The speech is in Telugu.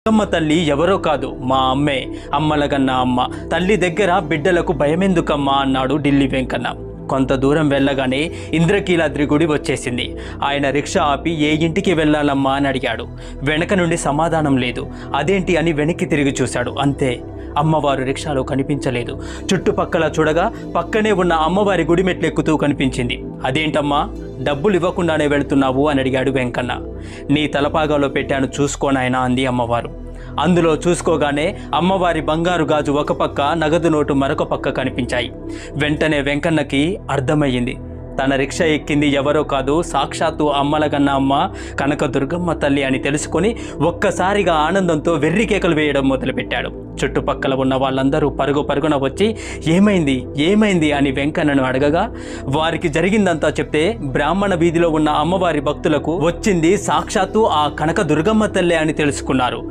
అమ్మ తల్లి ఎవరో కాదు, మా అమ్మే. అమ్మలగన్న అమ్మ. తల్లి దగ్గర బిడ్డలకు భయమెందుకమ్మా అన్నాడు ఢిల్లీ వెంకన్న. కొంత దూరం వెళ్ళగానే ఇంద్రకీలాద్రి గుడి వచ్చేసింది. ఆయన రిక్షా ఆపి ఏ ఇంటికి వెళ్ళాలమ్మా అని అడిగాడు. వెనక నుండి సమాధానం లేదు. అదేంటి అని వెనక్కి తిరిగి చూశాడు. అంతే, అమ్మవారు రిక్షాలో కనిపించలేదు. చుట్టుపక్కల చూడగా పక్కనే ఉన్న అమ్మవారి గుడి మెట్లెక్కుతూ కనిపించింది. అదేంటమ్మా, డబ్బులు ఇవ్వకుండానే వెళుతున్నావు అని అడిగాడు వెంకన్న. నీ తలపాగాలో పెట్టాను చూసుకోనాయనా అంది అమ్మవారు. అందులో చూసుకోగానే అమ్మవారి బంగారు గాజు ఒక పక్క, నగదు నోటు మరొక పక్క కనిపించాయి. వెంటనే వెంకన్నకి అర్థమయ్యింది. తన రిక్షా ఎక్కింది ఎవరో కాదు, సాక్షాత్తు అమ్మలగన్న అమ్మ కనకదుర్గమ్మ తల్లి అని తెలుసుకొని ఒక్కసారిగా ఆనందంతో వెర్రి కేకలు వేయడం మొదలుపెట్టాడు. చుట్టుపక్కల ఉన్న వాళ్ళందరూ పరుగు పరుగున వచ్చి ఏమైంది ఏమైంది అని వెంకన్నను అడగగా వారికి జరిగిందంతా చెప్తే బ్రాహ్మణ వీధిలో ఉన్న అమ్మవారి భక్తులకు వచ్చింది సాక్షాత్తు ఆ కనకదుర్గమ్మ తల్లి అని తెలుసుకున్నారు.